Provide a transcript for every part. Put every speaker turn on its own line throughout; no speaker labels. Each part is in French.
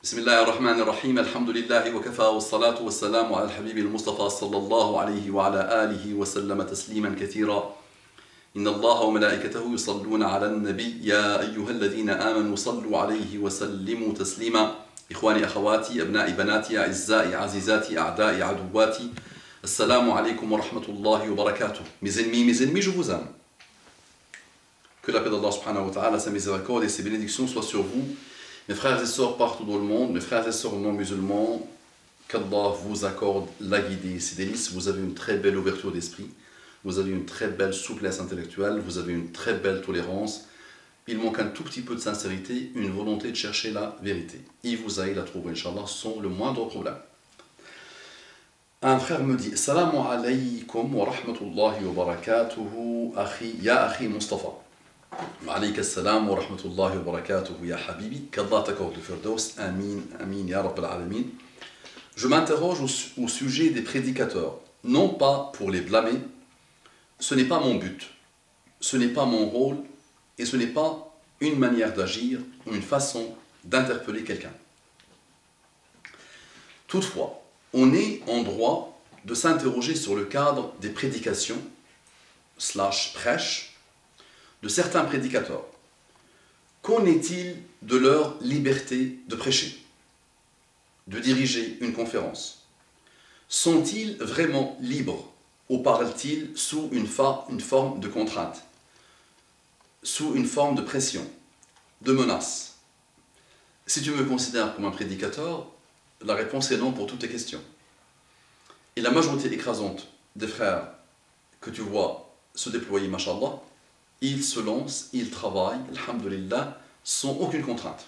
بسم الله الرحمن الرحيم الحمد لله وكفى والصلاة والسلام على الحبيب المصطفى صلى الله عليه وعلى آله وسلم تسليما كثيرا إن الله وملائكته يصلون على النبي يا أيها الذين آمنوا صلوا عليه وسلموا تسليما إخواني أخواتي أبنائي بناتي أعزائي عزيزاتي أعدائي عدواتي السلام عليكم ورحمة الله وبركاته. Mes ennemis, je vous aime. Que la paix d'Allah subhanahu wa ta'ala, sa miséricorde et ses bénédictions soient sur vous. Mes frères et sœurs partout dans le monde, mes frères et sœurs non musulmans, qu'Allah vous accorde la guidée, ses délices. Vous avez une très belle ouverture d'esprit, vous avez une très belle souplesse intellectuelle, vous avez une très belle tolérance. Il manque un tout petit peu de sincérité, une volonté de chercher la vérité. Et vous allez la trouver, Inch'Allah, sans le moindre problème. Un frère me dit, Assalamu alaykum wa rahmatullahi wa barakatuhu, ya akhi Mustafa. وعليك السلام ورحمة الله وبركاته يا حبيبي qu'Allah t'accorde le Firdaus, amin, amin, ya Rabb al-Alamin. Je m'interroge au sujet des prédicateurs, non pas pour les blâmer, ce n'est pas mon but, ce n'est pas mon rôle, et ce n'est pas une manière d'agir ou une façon d'interpeller quelqu'un. Toutefois, on est en droit de s'interroger sur le cadre des prédications / prêches de certains prédicateurs. Qu'en est-il de leur liberté de prêcher, de diriger une conférence? Sont-ils vraiment libres ou parlent-ils sous une forme de contrainte, sous une forme de pression, de menace? Si tu me considères comme un prédicateur, la réponse est non pour toutes tes questions. Et la majorité écrasante des frères que tu vois se déployer, mashallah, ils se lancent, ils travaillent, alhamdulillah, sans aucune contrainte.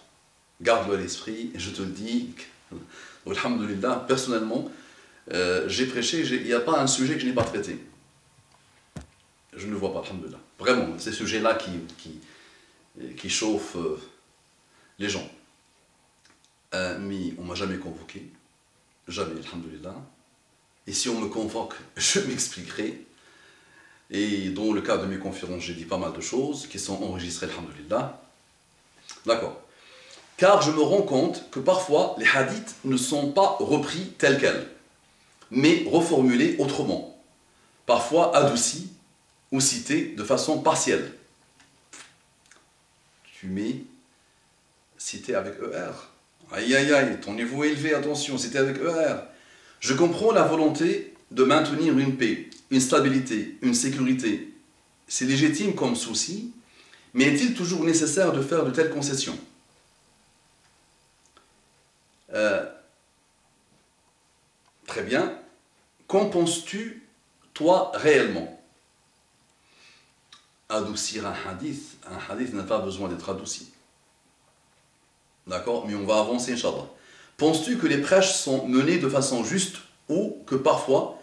Garde-le à l'esprit, et je te le dis, alhamdulillah, personnellement, j'ai prêché, il n'y a pas un sujet que je n'ai pas traité. Je ne le vois pas, alhamdulillah. Vraiment, ces sujets-là qui chauffent les gens. Mais on ne m'a jamais convoqué, jamais, alhamdulillah. Et si on me convoque, je m'expliquerai. Et dans le cadre de mes conférences, j'ai dit pas mal de choses qui sont enregistrées, alhamdulillah. D'accord. Car je me rends compte que parfois, les hadiths ne sont pas repris tels quels, mais reformulés autrement. Parfois adoucis ou cités de façon partielle. Tu mets cité avec ER. Aïe aïe aïe, ton niveau est élevé, attention, cité avec ER. Je comprends la volonté de maintenir une paix, une stabilité, une sécurité. C'est légitime comme souci, mais est-il toujours nécessaire de faire de telles concessions? Très bien. Qu'en penses-tu, toi, réellement? Adoucir un hadith n'a pas besoin d'être adouci. D'accord? Mais on va avancer, Inch'Allah. Penses-tu que les prêches sont menés de façon juste ou que parfois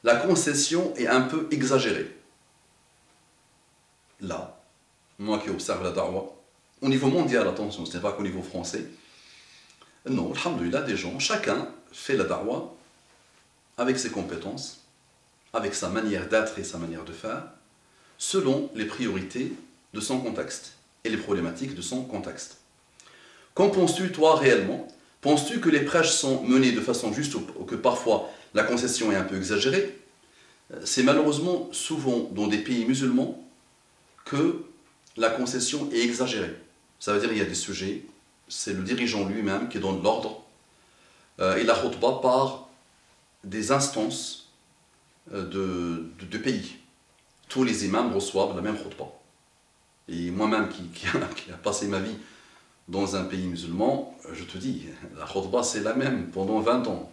la concession est un peu exagérée? Là, moi qui observe la da'wah, au niveau mondial, attention, ce n'est pas qu'au niveau français, non, alhamdulillah, des gens, chacun fait la da'wah avec ses compétences, avec sa manière d'être et sa manière de faire, selon les priorités de son contexte et les problématiques de son contexte. Qu'en penses-tu, toi, réellement? Penses-tu que les prêches sont menés de façon juste ou que parfois la concession est un peu exagérée? C'est malheureusement souvent dans des pays musulmans que la concession est exagérée. Ça veut dire qu'il y a des sujets, c'est le dirigeant lui-même qui donne l'ordre, et la khutbah par des instances de pays. Tous les imams reçoivent la même khutbah. Et moi-même qui a passé ma vie dans un pays musulman, je te dis, la khutbah c'est la même pendant 20 ans.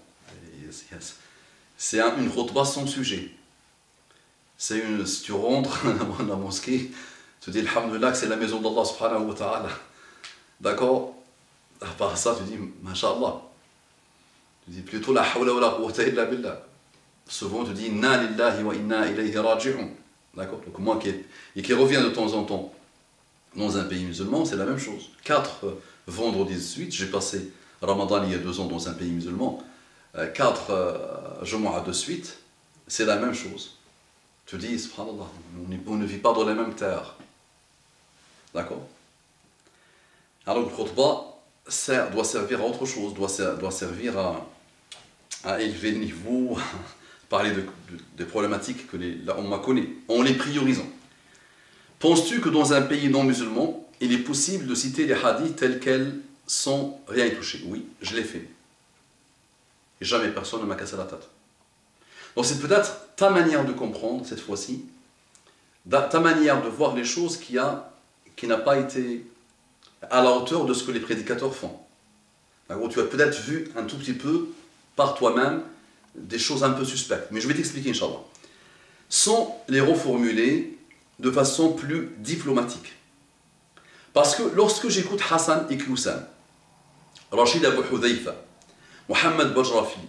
C'est une khutbah sans sujet. Si tu rentres dans la mosquée, tu dis alhamdulillah que c'est la maison d'Allah subhanahu wa ta'ala. D'accord? À part ça, tu dis masha'Allah. Tu dis plutôt la hawla wa la quwwata illa billah. Souvent tu dis inna lillahi wa inna ilayhi raji'un. D'accord? Donc moi qui reviens de temps en temps dans un pays musulman, c'est la même chose. 4 vendredis de suite, j'ai passé Ramadan il y a 2 ans dans un pays musulman, 4 Jumu'ah de suite, c'est la même chose. Tu dis, subhanallah, on ne vit pas dans la même terre. D'accord? Alors le khutbah, doit servir à autre chose, doit servir à élever le niveau, à parler des problématiques que la Oumma connaît, en les priorisant. Penses-tu que dans un pays non musulman, il est possible de citer les hadiths tels quels sans rien y toucher? Oui, je l'ai fait. Et jamais personne ne m'a cassé la tête. Donc c'est peut-être ta manière de comprendre, cette fois-ci, ta manière de voir les choses qui n'a pas été à la hauteur de ce que les prédicateurs font. Tu as peut-être vu un tout petit peu par toi-même des choses un peu suspectes. Mais je vais t'expliquer, Inch'Allah. Sans les reformuler de façon plus diplomatique. Parce que lorsque j'écoute Hassan Iqiyoussen, Rachid Abu Hudhayfa, Mohamed Bajrafil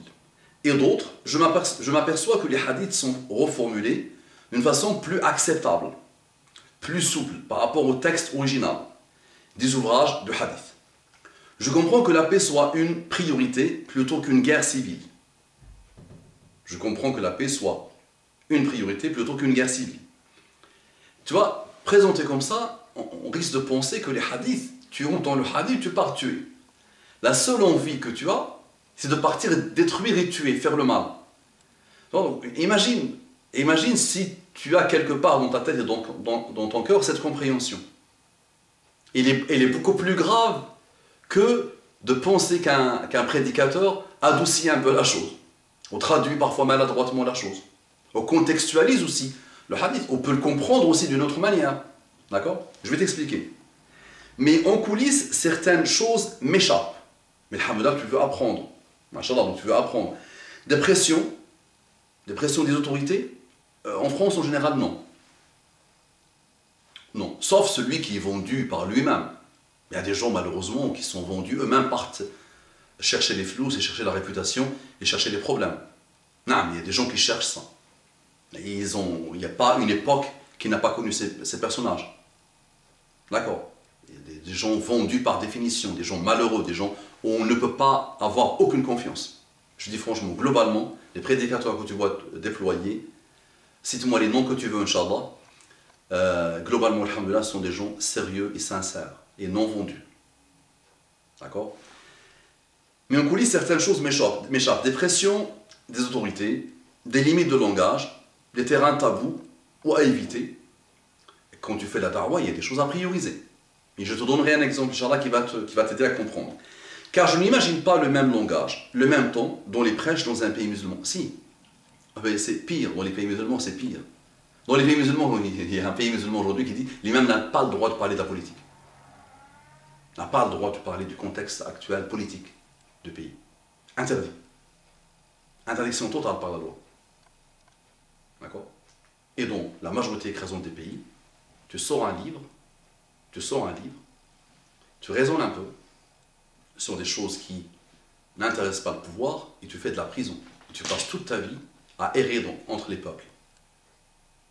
et d'autres, je m'aperçois que les hadiths sont reformulés d'une façon plus acceptable, plus souple par rapport au texte original des ouvrages de hadith. Je comprends que la paix soit une priorité plutôt qu'une guerre civile. Je comprends que la paix soit une priorité plutôt qu'une guerre civile. Tu vois, présenté comme ça, on risque de penser que les hadiths, tu entends le hadith, tu pars tuer. La seule envie que tu as, c'est de partir détruire et tuer, faire le mal. Donc, imagine si tu as quelque part dans ta tête et dans ton cœur cette compréhension. Elle est beaucoup plus grave que de penser qu'un prédicateur adoucit un peu la chose, ou traduit parfois maladroitement la chose, ou contextualise aussi le hadith. On peut le comprendre aussi d'une autre manière. D'accord? Je vais t'expliquer. Mais en coulisses, certaines choses m'échappent. Mais alhamdoulilah, tu veux apprendre. Machallah, donc tu veux apprendre. Des pressions des autorités, en France en général, non. Non, sauf celui qui est vendu par lui-même. Il y a des gens malheureusement qui sont vendus, eux-mêmes partent chercher les flous, et chercher la réputation et chercher les problèmes. Non, mais il y a des gens qui cherchent ça. Il n'y a pas une époque qui n'a pas connu ces personnages. D'accord? Il y a des gens vendus par définition, des gens malheureux, des gens où on ne peut pas avoir aucune confiance. Je dis franchement, globalement, les prédicateurs que tu vois déployer, cite-moi les noms que tu veux, Inch'Allah, globalement, alhamdoulilah, sont des gens sérieux et sincères et non vendus. D'accord? Mais en coulisses, certaines choses m'échappent. Des pressions des autorités, des limites de langage, des terrains tabous ou à éviter. Et quand tu fais la da'wah, il y a des choses à prioriser. Et je te donnerai un exemple, Inch'Allah, qui va t'aider à comprendre. Car je n'imagine pas le même langage, le même ton dans les prêches dans un pays musulman. Si, c'est pire, dans les pays musulmans, c'est pire. Dans les pays musulmans, il y a un pays musulman aujourd'hui qui dit l'imam n'a pas le droit de parler de la politique. N'a pas le droit de parler du contexte actuel politique du pays. Interdit. Interdiction totale par la loi. D'accord? Et donc, la majorité écrasante des pays, tu sors un livre, tu raisonnes un peu sur des choses qui n'intéressent pas le pouvoir et tu fais de la prison. Et tu passes toute ta vie à errer entre les peuples.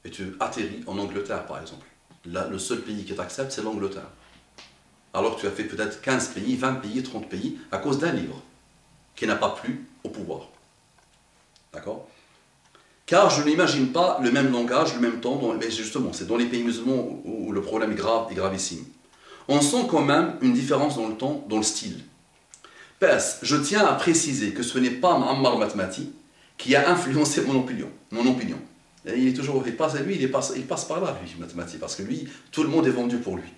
Et tu atterris en Angleterre, par exemple. Là, le seul pays qui t'accepte, c'est l'Angleterre. Alors que tu as fait peut-être 15 pays, 20 pays, 30 pays, à cause d'un livre qui n'a pas plu au pouvoir. D'accord? Car je n'imagine pas le même langage, le même temps, mais justement, c'est dans les pays musulmans où le problème est grave et gravissime. On sent quand même une différence dans le temps, dans le style. PS, je tiens à préciser que ce n'est pas Muammar Matmati qui a influencé mon opinion. Et il passe par là, lui, Matmati, parce que lui, tout le monde est vendu pour lui.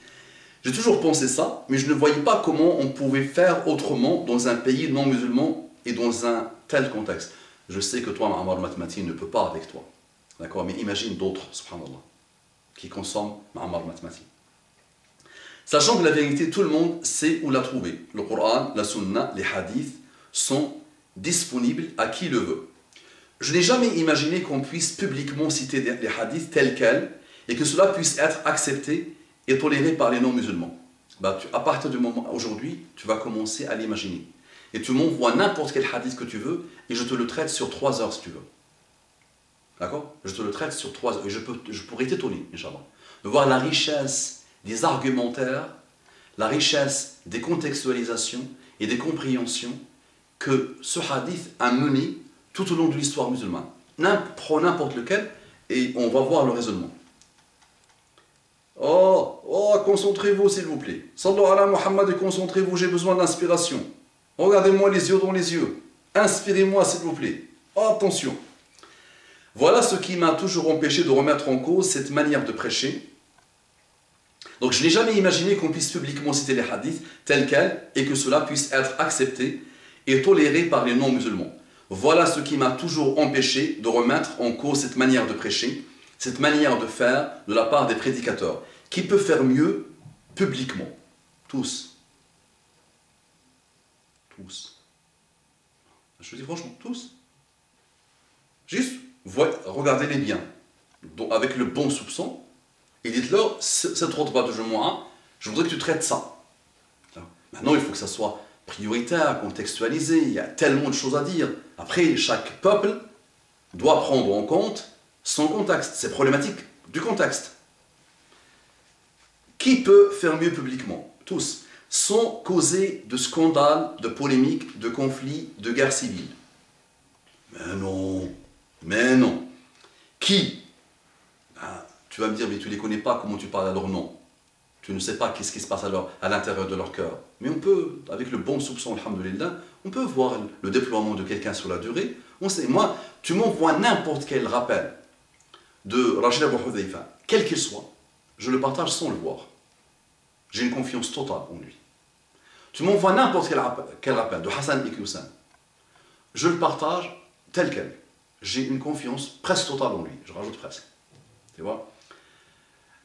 J'ai toujours pensé ça, mais je ne voyais pas comment on pouvait faire autrement dans un pays non musulman et dans un tel contexte. Je sais que toi, Muammar Matmati, ne peut pas avec toi. D'accord? Mais imagine d'autres, subhanallah, qui consomment Muammar Matmati. Sachant que la vérité, tout le monde sait où la trouver. Le Coran, la Sunna, les hadiths sont disponibles à qui le veut. Je n'ai jamais imaginé qu'on puisse publiquement citer les hadiths tels quels et que cela puisse être accepté et toléré par les non-musulmans. À partir du moment aujourd'hui, tu vas commencer à l'imaginer. Et tu m'envoies n'importe quel hadith que tu veux et je te le traite sur 3 heures si tu veux. D'accord? Je te le traite sur 3 heures et je pourrais t'étonner, Inch'Allah, de voir la richesse des argumentaires, la richesse des contextualisations et des compréhensions que ce hadith a mené tout au long de l'histoire musulmane. Prends n'importe lequel et on va voir le raisonnement. Oh, concentrez-vous s'il vous plaît. Sallu ala Muhammad et concentrez-vous, j'ai besoin d'inspiration. Regardez-moi les yeux dans les yeux. Inspirez-moi s'il vous plaît. Oh, attention. Voilà ce qui m'a toujours empêché de remettre en cause cette manière de prêcher. Donc je n'ai jamais imaginé qu'on puisse publiquement citer les hadiths tels quels et que cela puisse être accepté et toléré par les non-musulmans. Voilà ce qui m'a toujours empêché de remettre en cause cette manière de prêcher, cette manière de faire de la part des prédicateurs. Qui peut faire mieux publiquement? Tous. Tous. Je dis franchement, tous. Juste, regardez-les bien, donc, avec le bon soupçon, et dites-leur, cette khutba de Jumu'ah, je voudrais que tu traites ça. Maintenant, il faut que ça soit prioritaire, contextualisé, il y a tellement de choses à dire. Après, chaque peuple doit prendre en compte son contexte, ses problématiques du contexte. Qui peut faire mieux publiquement? Tous. Sans causer de scandales, de polémiques, de conflits, de guerres civiles. Mais non. Qui? Tu vas me dire, mais tu ne les connais pas, comment tu parles à leur nom? Tu ne sais pas qu'est-ce qui se passe à l'intérieur de leur cœur. Mais on peut, avec le bon soupçon, alhamdoulilah, on peut voir le déploiement de quelqu'un sur la durée. On sait, moi, tu m'envoies n'importe quel rappel de Rachid Abu Hudhayfa, quel qu'il soit, je le partage sans le voir. J'ai une confiance totale en lui. Tu m'envoies n'importe quel rappel de Hassan Iqiyoussen, je le partage tel quel. J'ai une confiance presque totale en lui. Je rajoute presque. Tu vois?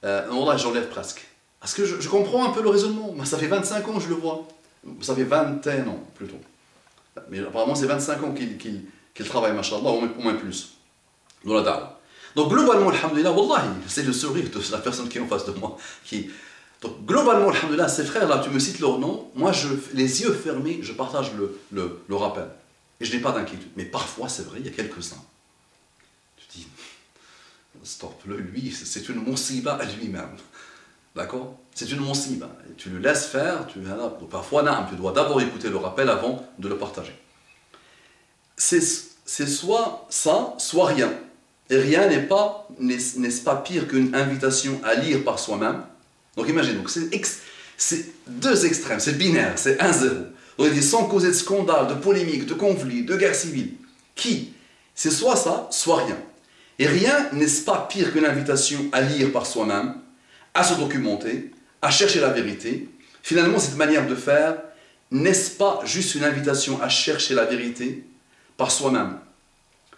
Là, j'enlève presque. Parce que je comprends un peu le raisonnement. Moi, ça fait 25 ans que je le vois. Ça fait 21 ans, plutôt. Mais apparemment, c'est 25 ans qu'il travaille, machallah, au moins plus. Dans la da'wah. Donc, globalement, alhamdoulilah, wallahi, c'est le sourire de la personne qui est en face de moi. Donc, globalement, alhamdoulilah, ces frères-là, tu me cites leur nom, moi, les yeux fermés, je partage le rappel. Et je n'ai pas d'inquiétude. Mais parfois, c'est vrai, il y a quelques-uns. Tu dis, stop, lui, c'est une monsiba à lui-même. D'accord? C'est une monsiba. Tu le laisses faire, donc parfois, tu dois d'abord écouter le rappel avant de le partager. C'est soit ça, soit rien. Et rien n'est-ce pas pire qu'une invitation à lire par soi-même. Donc imagine, donc c'est deux extrêmes, c'est binaire, c'est 1-0. Donc il dit sans causer de scandale, de polémique, de conflit, de guerre civile. Qui? C'est soit ça, soit rien. Et rien n'est-ce pas pire qu'une invitation à lire par soi-même, à se documenter, à chercher la vérité. Finalement, cette manière de faire, n'est-ce pas juste une invitation à chercher la vérité par soi-même?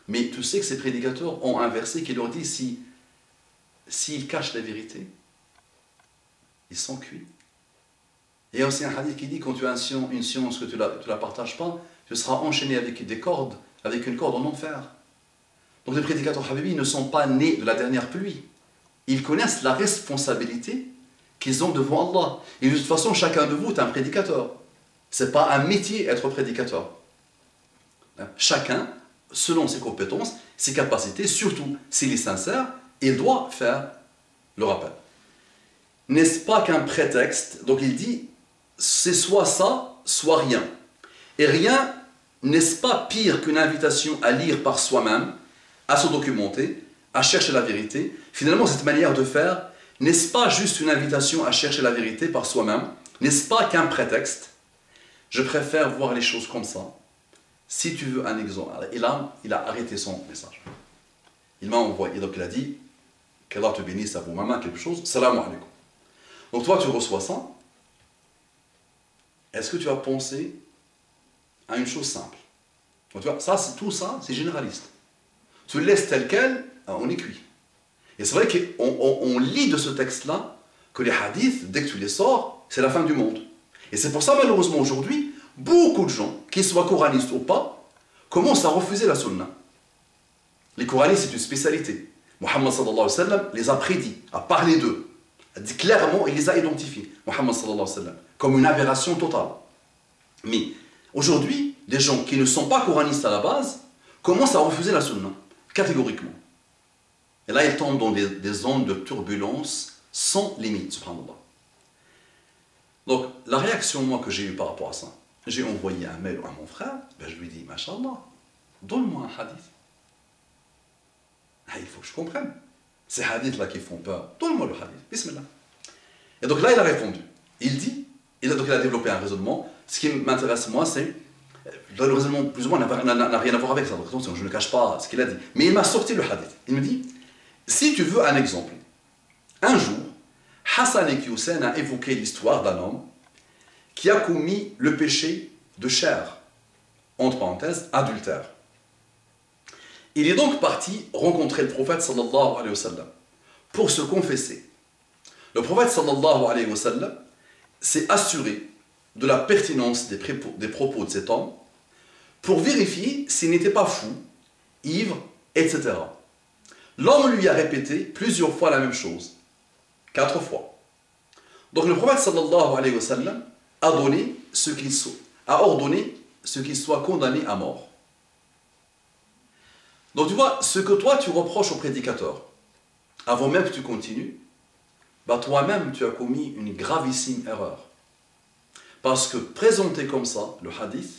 Mais tu sais que ces prédicateurs ont un verset qui leur dit s'ils cachent la vérité, ils sont cuits. Il y a aussi un hadith qui dit quand tu as une science que tu ne la partages pas, tu seras enchaîné avec des cordes, avec une corde en enfer. Donc les prédicateurs Habibi ne sont pas nés de la dernière pluie. Ils connaissent la responsabilité qu'ils ont devant Allah. Et de toute façon, chacun de vous est un prédicateur. Ce n'est pas un métier être prédicateur. Chacun, selon ses compétences, ses capacités, surtout s'il est sincère, il doit faire le rappel. N'est-ce pas qu'un prétexte? Donc il dit, c'est soit ça, soit rien. Et rien, n'est-ce pas pire qu'une invitation à lire par soi-même, à se documenter, à chercher la vérité? Finalement, cette manière de faire, n'est-ce pas juste une invitation à chercher la vérité par soi-même? N'est-ce pas qu'un prétexte? Je préfère voir les choses comme ça. Si tu veux un exemple, il a arrêté son message. Il m'a envoyé, donc il a dit, qu'Allah te bénisse à vous, maman, quelque chose, salam alaikum. Donc toi, tu reçois ça. Est-ce que tu as pensé à une chose simple? Donc, tu vois, tout ça, c'est généraliste. Tu le laisses tel quel, on est cuit. Et c'est vrai qu'on lit de ce texte-là que les hadiths, dès que tu les sors, c'est la fin du monde. Et c'est pour ça, malheureusement, aujourd'hui, beaucoup de gens, qu'ils soient coranistes ou pas, commencent à refuser la sunna. Les coranistes, c'est une spécialité. Muhammad sallallahu alayhi wa sallam les a prédits, a parlé d'eux. Clairement, il les a identifiés, Muhammad sallallahu alayhi wa sallam, comme une aberration totale. Mais aujourd'hui, des gens qui ne sont pas coranistes à la base commencent à refuser la sunna, catégoriquement. Et là, ils tombent dans des zones de turbulence sans limite, subhanallah. Donc, la réaction, moi, que j'ai eue par rapport à ça, j'ai envoyé un mail à mon frère, je lui dis, Masha'Allah, donne-moi un hadith. Il faut que je comprenne. Ces hadiths-là qui font peur, donne-moi le hadith, bismillah. Et donc là, il a répondu. Il dit, donc il a développé un raisonnement. Ce qui m'intéresse, moi, c'est... Le raisonnement, plus ou moins, n'a rien à voir avec ça. Donc attention, je ne cache pas ce qu'il a dit. Mais il m'a sorti le hadith. Il me dit, si tu veux un exemple, un jour, Hassan et Hussein a évoqué l'histoire d'un homme qui a commis le péché de chair, entre parenthèses, adultère. Il est donc parti rencontrer le prophète sallallahu alayhi wa sallam pour se confesser. Le prophète sallallahu alayhi wa sallam s'est assuré de la pertinence des propos de cet homme pour vérifier s'il n'était pas fou, ivre, etc. L'homme lui a répété plusieurs fois la même chose, 4 fois. Donc le prophète sallallahu alayhi wa sallam a ordonné ce qu'il soit condamné à mort. Donc tu vois, ce que toi tu reproches au prédicateur, avant même que tu continues, bah toi-même tu as commis une gravissime erreur. Parce que présenté comme ça, le hadith,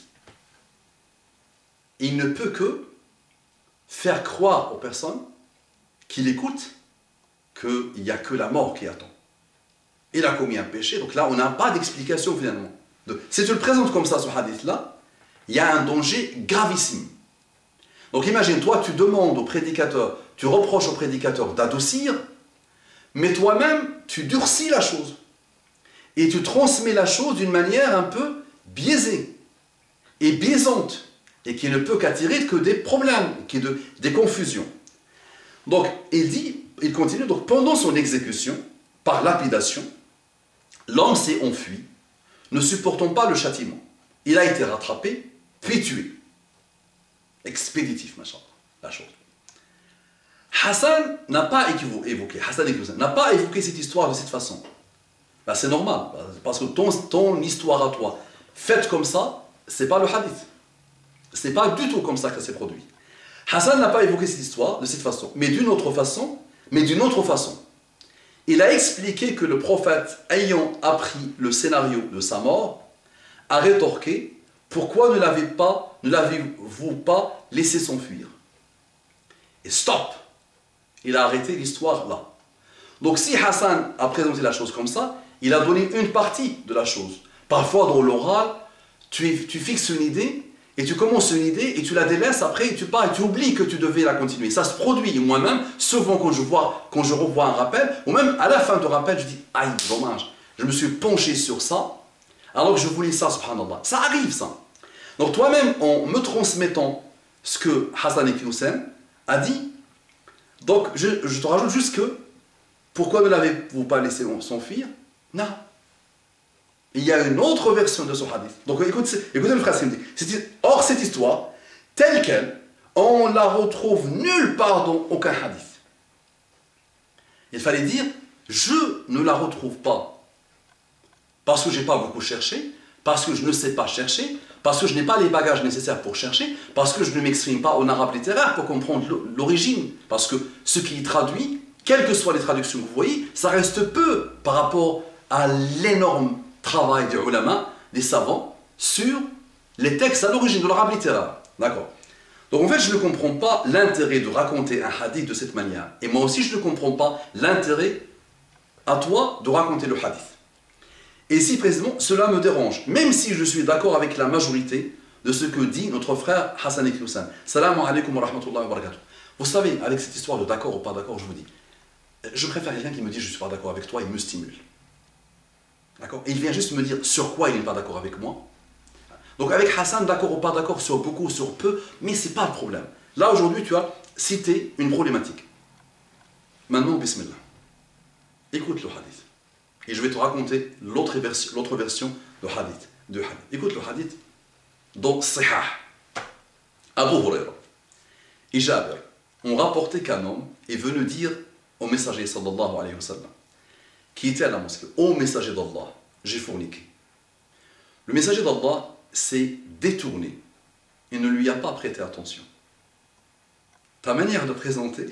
il ne peut que faire croire aux personnes qui l'écoutent qu'il n'y a que la mort qui attend. Il a commis un péché, donc là on n'a pas d'explication finalement. Si tu le présentes comme ça, ce hadith-là, il y a un danger gravissime. Donc imagine-toi, tu demandes au prédicateur, tu reproches au prédicateur d'adoucir, mais toi-même, tu durcis la chose. Et tu transmets la chose d'une manière un peu biaisée et biaisante, et qui ne peut qu'attirer que des problèmes, des confusions. Donc, il continue, donc pendant son exécution, par lapidation, l'homme s'est enfui, ne supportant pas le châtiment. Il a été rattrapé, puis tué. Expéditif, machin, la chose. Hassan n'a pas évoqué cette histoire de cette façon. Ben, c'est normal, parce que ton histoire à toi, faite comme ça, c'est pas le hadith. C'est pas du tout comme ça que ça s'est produit. Hassan n'a pas évoqué cette histoire de cette façon, mais d'une autre façon. Il a expliqué que le prophète, ayant appris le scénario de sa mort, a rétorqué: pourquoi ne l'avez-vous pas laissé s'enfuir? Et stop! Il a arrêté l'histoire là. Donc si Hassan a présenté la chose comme ça, il a donné une partie de la chose. Parfois dans l'oral, tu fixes une idée, et tu commences une idée, et tu la délaisses après, et tu pars, et tu oublies que tu devais la continuer. Ça se produit. Moi-même, souvent quand je revois un rappel, ou même à la fin du rappel, je dis: aïe, dommage, je me suis penché sur ça, alors que je voulais ça, subhanallah. Ça arrive, ça. Donc toi-même, en me transmettant ce que Hassan et Hussein a dit, donc je te rajoute juste que, pourquoi ne l'avez-vous pas laissé s'enfuir? Non. Il y a une autre version de ce hadith. Donc écoutez le frère, ce qu'il me dit. Or, cette histoire, telle qu'elle, on la retrouve nulle part dans aucun hadith. Il fallait dire: je ne la retrouve pas. Parce que je n'ai pas beaucoup cherché, parce que je ne sais pas chercher, parce que je n'ai pas les bagages nécessaires pour chercher, parce que je ne m'exprime pas en arabe littéraire pour comprendre l'origine. Parce que ce qui est traduit, quelles que soient les traductions que vous voyez, ça reste peu par rapport à l'énorme travail des ulama, des savants, sur les textes à l'origine de l'arabe littéraire. D'accord? Donc en fait, je ne comprends pas l'intérêt de raconter un hadith de cette manière. Et moi aussi, je ne comprends pas l'intérêt à toi de raconter le hadith. Et si précisément, cela me dérange, même si je suis d'accord avec la majorité de ce que dit notre frère Hassan et Hussein. Salam alaikum wa rahmatullahi wa barakatuh. Vous savez, avec cette histoire de d'accord ou pas d'accord, je vous dis, je préfère quelqu'un qui me dit: je ne suis pas d'accord avec toi, il me stimule. D'accord? Et il vient juste me dire sur quoi il n'est pas d'accord avec moi. Donc avec Hassan, d'accord ou pas d'accord sur beaucoup, sur peu, mais ce n'est pas le problème. Là aujourd'hui, tu as cité une problématique. Maintenant, bismillah. Écoute le hadith. Et je vais te raconter l'autre version de hadith. Écoute le hadith. Donc, Sihah. Abu Huraira et Jabir ont rapporté qu'un homme est venu dire au messager sallallahu alayhi wa sallam, qui était à la mosquée: ô messager d'Allah, j'ai forniqué. Le messager d'Allah s'est détourné et ne lui a pas prêté attention. Ta manière de présenter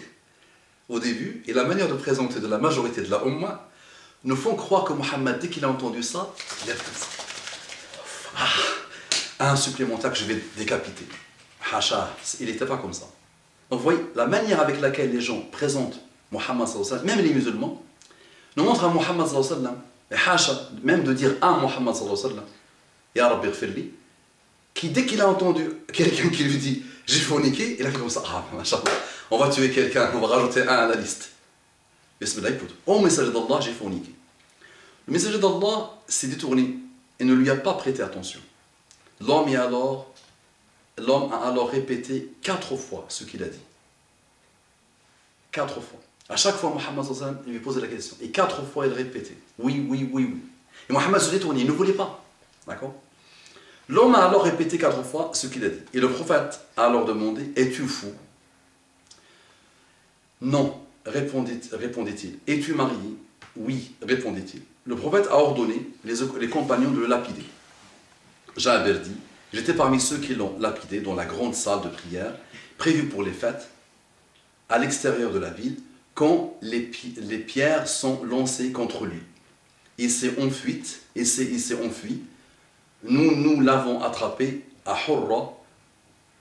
au début et la manière de présenter de la majorité de la Ummah nous font croire que Mohammed, dès qu'il a entendu ça, il a fait ça. Un supplémentaire que je vais décapiter. Hacha, il n'était pas comme ça. Donc vous voyez, la manière avec laquelle les gens présentent Mohammed, même les musulmans, nous montrent à Mohammed Et hacha, même de dire à Muhammad sallallahu alayhi wa sallam, Ya Rabbi ghfirli, qui dès qu'il a entendu quelqu'un qui lui dit j'ai forniqué, il a fait comme ça, ah, machallah, on va tuer quelqu'un, on va rajouter un à la liste. Bismillah, écoute, ô messager d'Allah, j'ai forniqué. Le messager d'Allah s'est détourné et ne lui a pas prêté attention. L'homme a alors répété 4 fois ce qu'il a dit. 4 fois. À chaque fois, Muhammad sallallahu alayhi wa sallam lui posait la question. Et 4 fois, il répétait. Oui, oui, oui, oui. Et Muhammad se détournait, il ne voulait pas. D'accord? L'homme a alors répété 4 fois ce qu'il a dit. Et le prophète a alors demandé, es-tu fou? Non, répondit-il. Es-tu marié? Oui, répondit-il. Le prophète a ordonné les compagnons de le lapider. Jabir dit, j'étais parmi ceux qui l'ont lapidé dans la grande salle de prière, prévue pour les fêtes, à l'extérieur de la ville, quand les pierres sont lancées contre lui. Il s'est enfui, nous l'avons attrapé à Hurra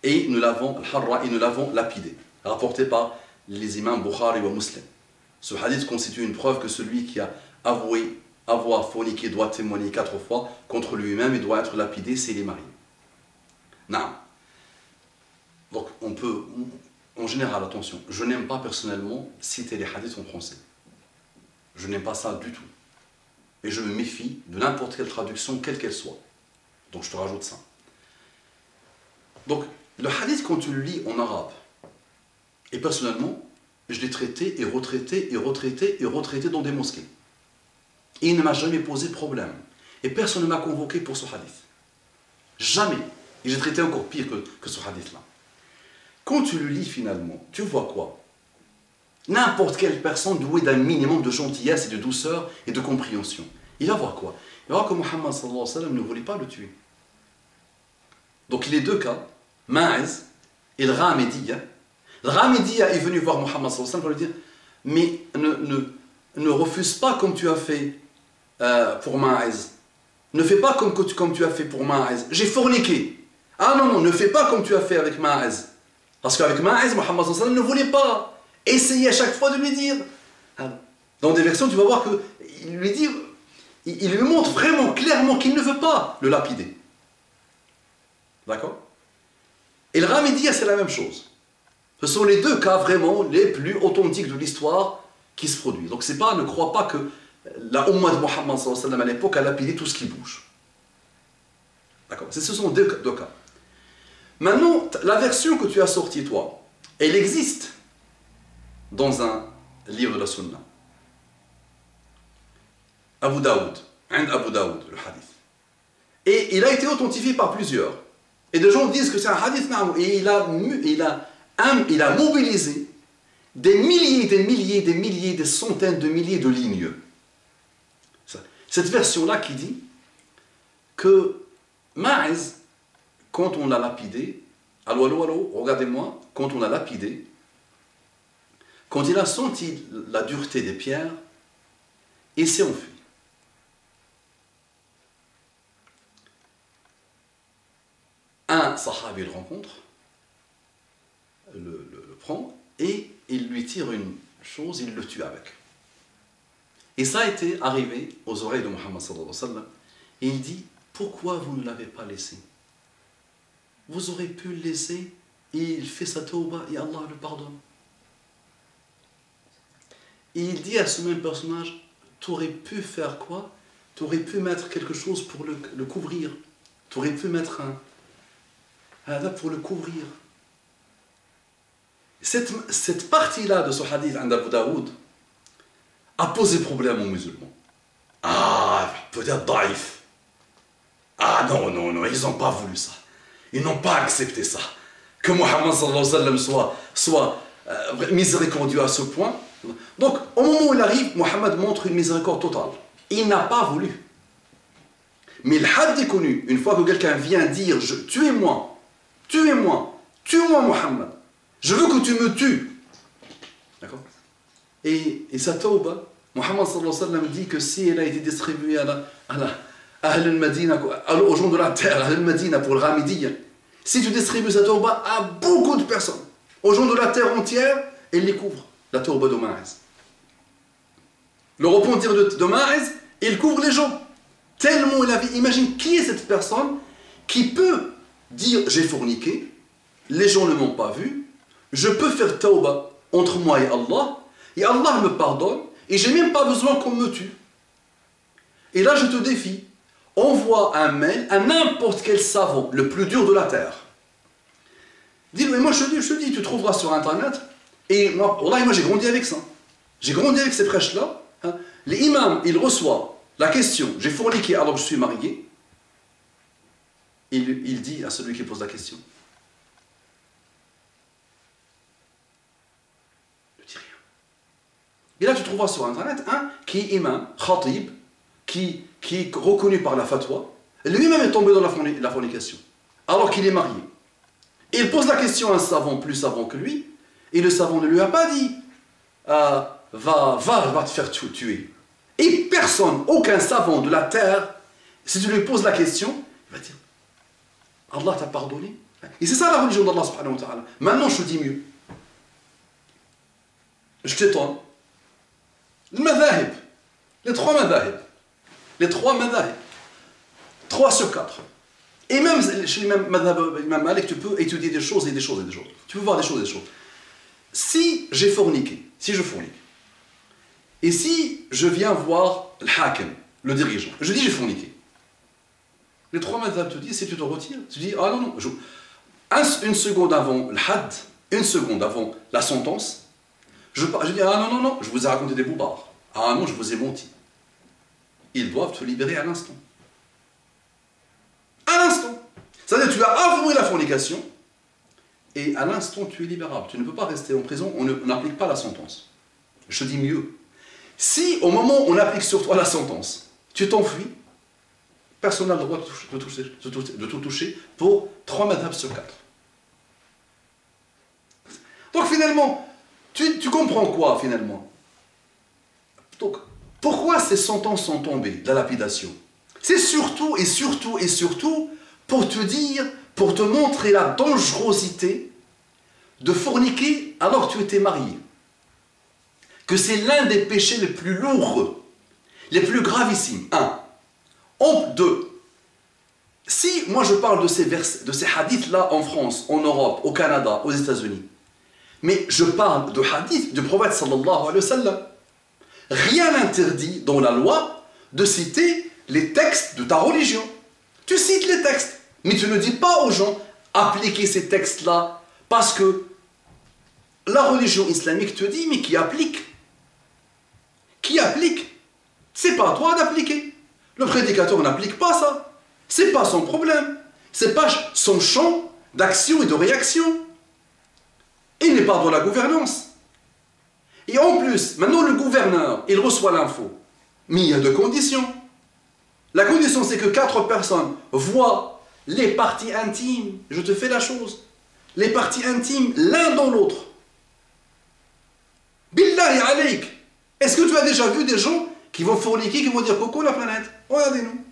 et nous l'avons lapidé. Rapporté par les imams Bukhari ou Muslim. Ce hadith constitue une preuve que celui qui a avoué avoir forniqué doit témoigner 4 fois contre lui-même et doit être lapidé s'il est marié. Non. Donc on peut, en général, attention, je n'aime pas personnellement citer les hadiths en français. Je n'aime pas ça du tout. Et je me méfie de n'importe quelle traduction, quelle qu'elle soit. Donc je te rajoute ça. Donc le hadith, quand tu le lis en arabe, et personnellement, je l'ai traité et retraité dans des mosquées. Et il ne m'a jamais posé problème. Et personne ne m'a convoqué pour ce hadith. Jamais. Et j'ai traité encore pire que ce hadith-là. Quand tu le lis finalement, tu vois quoi? N'importe quelle personne douée d'un minimum de gentillesse et de douceur et de compréhension. Il va voir quoi? Il va voir que Muhammad sallallahu alayhi wa sallam ne voulait pas le tuer. Donc les deux cas, Ma'iz et le Ghamidiyya. Le Ghamidiyya est venu voir Muhammad sallallahu alayhi wa sallam pour lui dire, mais ne refuse pas comme tu as fait pour Ma'iz. Ne fais pas comme tu as fait pour Ma'iz. J'ai forniqué. Ah non, ne fais pas comme tu as fait avec Ma'iz. Parce qu'avec Ma'iz, Muhammad sallallahu alayhi wa sallam ne voulait pas. Essayez à chaque fois de lui dire. Dans des versions, tu vas voir qu'il lui dit, il lui montre vraiment clairement qu'il ne veut pas le lapider. D'accord? Et le Ghamidiyya, c'est la même chose. Ce sont les deux cas vraiment les plus authentiques de l'histoire qui se produisent. Donc c'est pas, ne crois pas que la Ummah de Muhammad sallallahu alayhi wa sallam à l'époque a lapidé tout ce qui bouge. D'accord? Ce sont deux cas. Maintenant, la version que tu as sortie toi, elle existe dans un livre de la Sunna. Abu Daoud, Abu Daoud, le hadith. Et il a été authentifié par plusieurs. Et des gens disent que c'est un hadith na'am. Et il a mobilisé des milliers, des centaines de milliers de lignes. Cette version-là qui dit que Ma'iz, quand on l'a lapidé, allô, regardez-moi, quand on l'a lapidé, quand il a senti la dureté des pierres, il s'est enfui. Un sahabi le rencontre, le prend, et il lui tire une chose, il le tue avec. Et ça a été arrivé aux oreilles de Muhammad sallallahu alayhi wa sallam, et il dit, pourquoi vous ne l'avez pas laissé? Vous aurez pu le laisser, et il fait sa tauba, et Allah le pardonne. Et il dit à ce même personnage, tu aurais pu faire quoi? Tu aurais pu mettre quelque chose pour le couvrir. Tu aurais pu mettre un pour le couvrir. Cette partie-là de ce hadith d'Abu Daoud a posé problème aux musulmans. Ah, peut-être daïf. Ah non, ils n'ont pas voulu ça. Ils n'ont pas accepté ça. Que Muhammad sallallahu alayhi wa sallam soit miséricordieux à ce point. Donc, au moment où il arrive, Muhammad montre une miséricorde totale. Il n'a pas voulu. Mais le had est connu. Une fois que quelqu'un vient dire « Tuez-moi Muhammad, je veux que tu me tues ». D'accord? Et sa tauba, Muhammad sallallahu alayhi wa sallam dit que si elle a été distribuée aux gens de la terre, à Al-Madina pour le Ghamidiyya, si tu distribues sa tauba à beaucoup de personnes, aux gens de la terre entière, elle les couvre, la tauba de Ma'iz. Le repentir de Ma'iz Il couvre les gens. Tellement il avait... Imagine qui est cette personne qui peut dire j'ai forniqué, les gens ne m'ont pas vu, je peux faire tauba entre moi et Allah me pardonne, et j'ai même pas besoin qu'on me tue. Et là je te défie, envoie un mail à n'importe quel savant, le plus dur de la terre. Dis-le, et moi je te dis, tu trouveras sur internet, et moi j'ai grandi avec ça. J'ai grandi avec ces prêches-là. Hein. Les imams, ils reçoivent la question, j'ai forniqué alors que je suis marié. Il dit à celui qui pose la question, ne dis rien. Et là tu trouveras sur internet un qui est imam, khatib, qui est reconnu par la fatwa. Lui-même est tombé dans la fornication, alors qu'il est marié. Et il pose la question à un savant plus savant que lui, et le savant ne lui a pas dit va te faire tuer. Et personne, aucun savant de la terre, si tu lui poses la question, il va dire Allah t'a pardonné. Et c'est ça la religion d'Allah subhanahu wa ta'ala. Maintenant je te dis mieux. Je t'étonne. Les madhahib, les trois madhahib, 3 sur 4. Et même chez l'imam Malik, tu peux étudier des choses et des choses et des choses. Tu peux voir des choses et des choses. Si j'ai forniqué, si je fornique, et si je viens voir le hakim, le dirigeant, je dis j'ai forniqué. Les 3 madhab te disent, si tu te retires, tu dis, ah non, non, une seconde avant le had, une seconde avant la sentence, je dis, ah non, non, non, je vous ai raconté des boubards. Ah non, je vous ai menti. Ils doivent te libérer à l'instant. À l'instant. C'est-à-dire, tu as avoué la fornication, et à l'instant, tu es libérable. Tu ne peux pas rester en prison, on n'applique pas la sentence. Je te dis mieux. Si, au moment où on applique sur toi la sentence, tu t'enfuis, personne n'a le droit de tout toucher pour 3 madhab sur 4. Donc finalement, tu comprends quoi finalement? Donc, pourquoi ces sentences sont tombées de la lapidation? C'est surtout et surtout et surtout pour te dire, pour te montrer la dangerosité de forniquer alors que tu étais marié. Que c'est l'un des péchés les plus lourds, les plus gravissimes. 1. 2. Si moi je parle de ces hadiths-là en France, en Europe, au Canada, aux États-Unis, mais je parle de hadiths du prophète sallallahu alayhi wa sallam, rien n'interdit dans la loi de citer les textes de ta religion. Tu cites les textes, mais tu ne dis pas aux gens appliquer ces textes-là, parce que la religion islamique te dit, mais qui applique? Qui applique? C'est pas à toi d'appliquer. Le prédicateur n'applique pas ça. C'est pas son problème. C'est pas son champ d'action et de réaction. Il n'est pas dans la gouvernance. Et en plus, maintenant le gouverneur, il reçoit l'info. Mais il y a 2 conditions. La condition, c'est que 4 personnes voient les parties intimes. Je te fais la chose. Les parties intimes, l'un dans l'autre. Billahi alayk. Est-ce que tu as déjà vu des gens qui vont forniquer, qui vont dire coucou la planète, regardez-nous?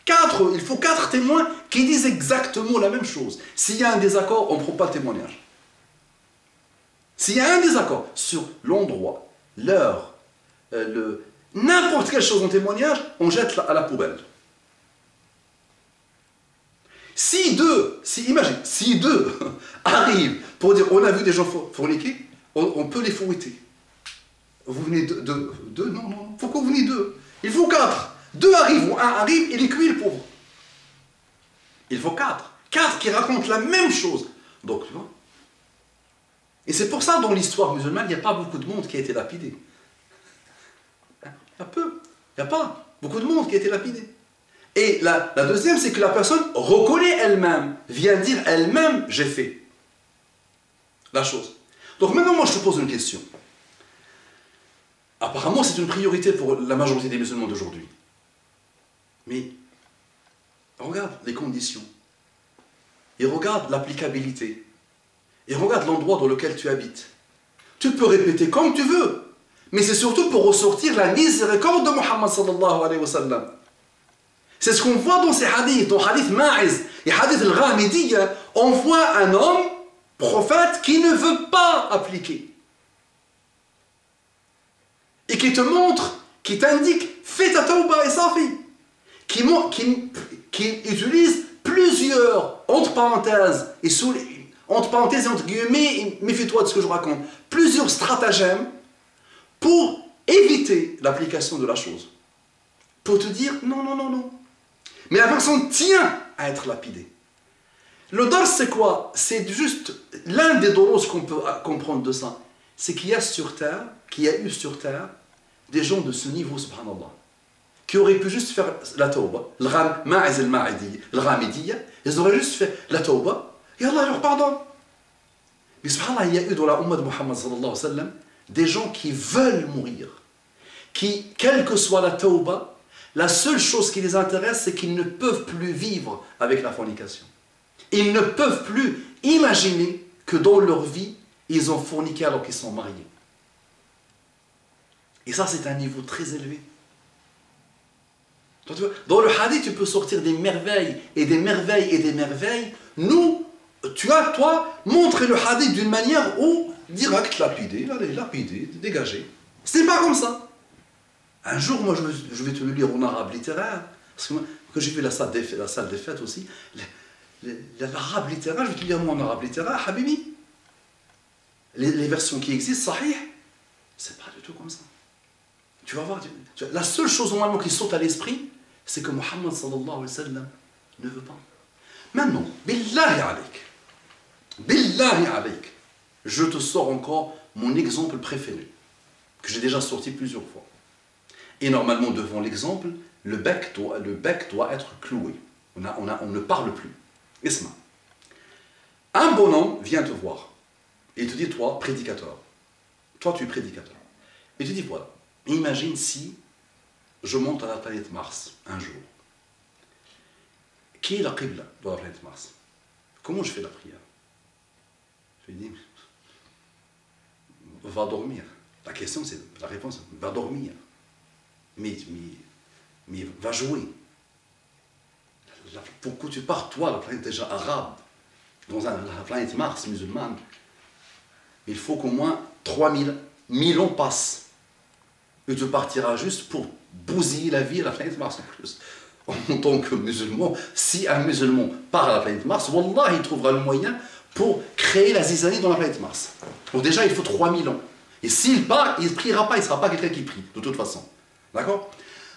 4, il faut 4 témoins qui disent exactement la même chose. S'il y a un désaccord, on ne prend pas le témoignage. S'il y a un désaccord sur l'endroit, l'heure, n'importe quelle chose en témoignage, on jette à la poubelle. Si deux arrivent pour dire on a vu des gens forniquer, on peut les fouetter. Vous venez deux? Non, non, pourquoi vous venez 2? Il faut 4. 2 arrivent ou 1 arrive, il est cuit le pauvre. Il faut 4. 4 qui racontent la même chose. Donc, tu vois. Et c'est pour ça, dans l'histoire musulmane, il n'y a pas beaucoup de monde qui a été lapidé. Il y a peu. Il n'y a pas beaucoup de monde qui a été lapidé. Et la deuxième, c'est que la personne reconnaît elle-même, vient dire elle-même, j'ai fait la chose. Donc maintenant, moi, je te pose une question. Apparemment, c'est une priorité pour la majorité des musulmans d'aujourd'hui. Mais regarde les conditions. Et regarde l'applicabilité. Et regarde l'endroit dans lequel tu habites. Tu peux répéter comme tu veux. Mais c'est surtout pour ressortir la miséricorde de Muhammad sallallahu alayhi wa sallam. C'est ce qu'on voit dans ces hadiths, dans hadith Ma'iz et hadith al-Ghamidiyya. On voit un homme, prophète, qui ne veut pas appliquer. Et qui te montre qui t'indique fais ta tauba et ça fait, qui utilise plusieurs, entre parenthèses et entre guillemets, méfie-toi de ce que je raconte, plusieurs stratagèmes pour éviter l'application de la chose. Pour te dire non, non, non, non. Mais la personne tient à être lapidée. Le dars, c'est quoi? C'est juste l'un des doros qu'on peut comprendre de ça. C'est qu'il y a eu sur terre des gens de ce niveau, subhanallah, qui auraient pu juste faire la tauba, le ghamidiyya, ils auraient juste fait la tauba, et Allah leur pardonne. Mais subhanallah, il y a eu dans la Ummah de Muhammad sallallahu alayhi wa sallam des gens qui veulent mourir, qui, quelle que soit la tauba, la seule chose qui les intéresse, c'est qu'ils ne peuvent plus vivre avec la fornication. Ils ne peuvent plus imaginer que dans leur vie, ils ont forniqué alors qu'ils sont mariés. Et ça, c'est un niveau très élevé. Dans le hadith, tu peux sortir des merveilles et des merveilles et des merveilles. Nous, tu as, toi, montré le hadith d'une manière où, direct, lapidé, allez, lapidé, dégagé. Ce n'est pas comme ça. Un jour, moi, je vais te le lire en arabe littéraire. Parce que moi, quand j'ai vu la salle des fêtes aussi, l'arabe littéraire, je vais te lire moi en arabe littéraire, Habibi. Les versions qui existent, sahih, c'est pas du tout comme ça. Tu vas voir, la seule chose normalement qui saute à l'esprit, c'est que Muhammad sallallahu alayhi wa sallam ne veut pas. Maintenant, billahi alayk, je te sors encore mon exemple préféré, que j'ai déjà sorti plusieurs fois. Et normalement, devant l'exemple, le bec doit être cloué. On ne parle plus. Isma. Un bonhomme vient te voir et il te dit, toi, prédicateur, toi tu es prédicateur. Et tu dis, voilà, imagine si je monte à la planète Mars un jour. Qui est la qibla de la planète Mars? Comment je fais la prière? Je lui dis, va dormir. La question, c'est, la réponse, va dormir. Mais va jouer. Pourquoi tu pars, toi, la planète déjà arabe, dans la planète Mars musulmane, il faut qu'au moins 3000 ans passent. Et tu partiras juste pour bousiller la vie à la planète Mars en plus. En tant que musulman, si un musulman part à la planète Mars, wallah, il trouvera le moyen pour créer la zizanie dans la planète Mars. Donc déjà, il faut 3000 ans. Et s'il part, il ne priera pas, il ne sera pas quelqu'un qui prie, de toute façon. D'accord?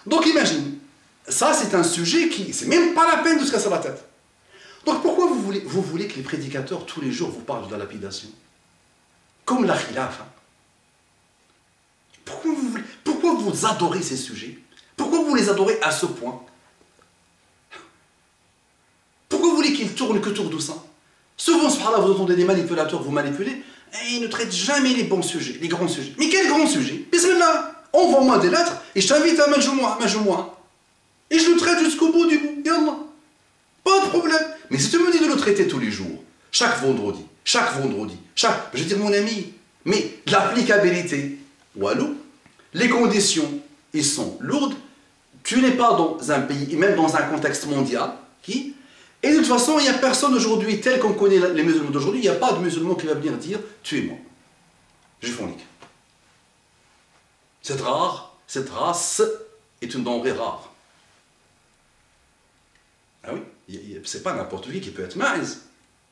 Donc imagine, ça c'est un sujet qui, c'est même pas la peine de se casser la tête. Donc pourquoi vous voulez que les prédicateurs tous les jours vous parlent de la lapidation? Comme la khilafa. Pourquoi vous adorez ces sujets? Pourquoi vous les adorez à ce point? Pourquoi vous voulez qu'ils tournent que autour de ça? Souvent, subhanallah, vous entendez des manipulateurs vous manipuler, et ils ne traitent jamais les bons sujets, les grands sujets. Mais quels grands sujets? Bismillah, envoie-moi des lettres, et je t'invite à Majoumoua. Et je le traite jusqu'au bout du bout, yallah. Pas de problème. Mais si tu me dis de le traiter tous les jours, chaque vendredi, je veux dire mon ami, mais l'applicabilité, walou, les conditions, ils sont lourdes, tu n'es pas dans un pays, et même dans un contexte mondial, et de toute façon, il n'y a personne aujourd'hui, tel qu'on connaît les musulmans d'aujourd'hui, il n'y a pas de musulman qui va venir dire, tuez-moi, je fornique. Cette race est une denrée rare. Ah oui, c'est pas n'importe qui peut être maïs.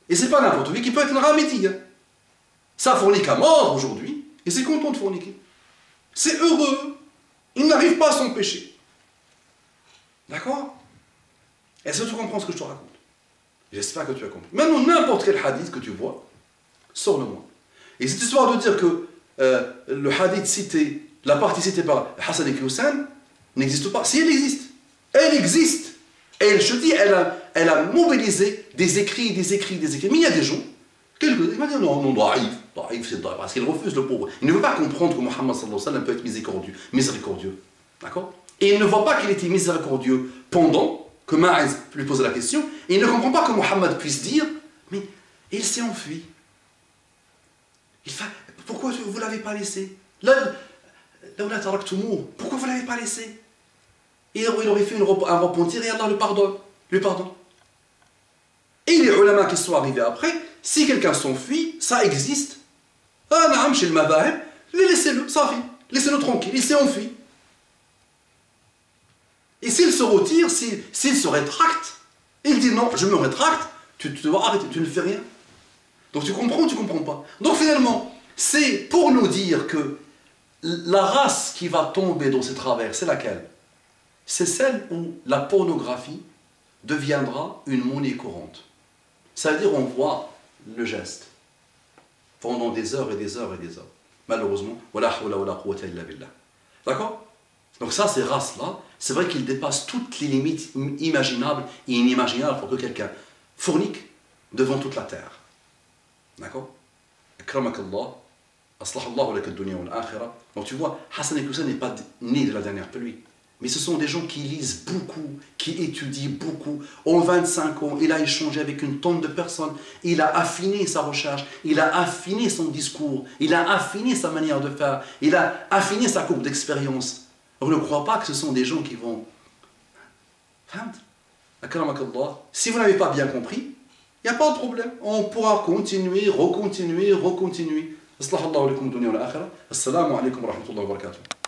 Et c'est pas n'importe qui peut être un ramidiyya. Ça fornique à mort aujourd'hui, et c'est content de forniquer. C'est heureux. Il n'arrive pas à s'empêcher. D'accord? Est-ce que tu comprends ce que je te raconte? J'espère que tu as compris. Maintenant, n'importe quel hadith que tu vois, sors-le-moi. Et cette histoire de dire que le hadith cité, la partie citée par Hassan et Hussein, n'existe pas. Si elle existe, elle existe. Et je dis, elle a mobilisé des écrits. Mais il y a des gens, ils vont dire non, daïf, c'est daïf, parce qu'il refuse le pauvre. Il ne veut pas comprendre que Muhammad sallallahu alayhi wa sallam peut être miséricordieux. D'accord? Et il ne voit pas qu'il était miséricordieux pendant que Maïs lui pose la question, et il ne comprend pas que Muhammad puisse dire, mais il s'est enfui. Pourquoi vous ne l'avez pas laissé? Pourquoi vous ne l'avez pas laissé? Et il aurait fait un repentir et Allah lui pardonne. Et les ulama qui sont arrivés après, si quelqu'un s'enfuit, ça existe. Ah, naam, chez le madhahib, laissez-le, ça fait. Laissez-le tranquille, il s'est enfui. Et s'il se retire, s'il se rétracte, il dit non, je me rétracte, tu dois arrêter, tu ne fais rien. Donc tu comprends ou tu ne comprends pas? Donc finalement, c'est pour nous dire que la race qui va tomber dans ces travers, c'est laquelle? C'est celle où la pornographie deviendra une monnaie courante. Ça veut dire on voit le geste pendant des heures et des heures et des heures. Malheureusement, d'accord? Donc ça, ces races-là, c'est vrai qu'ils dépassent toutes les limites imaginables et inimaginables pour que quelqu'un fournique devant toute la terre. D'accord? Akramakallah, aslahallahu laka ad-dunya wal akhirah. Donc tu vois, Hassan el-Hussein n'est pas né de la dernière pluie. Mais ce sont des gens qui lisent beaucoup, qui étudient beaucoup. En 25 ans, il a échangé avec une tonne de personnes. Il a affiné sa recherche, il a affiné son discours, il a affiné sa manière de faire, il a affiné sa courbe d'expérience. On ne croit pas que ce sont des gens qui vont... Si vous n'avez pas bien compris, il n'y a pas de problème. On pourra continuer, recontinuer, recontinuer. Assalamu alaikum wa rahmatullahi wa barakatuh.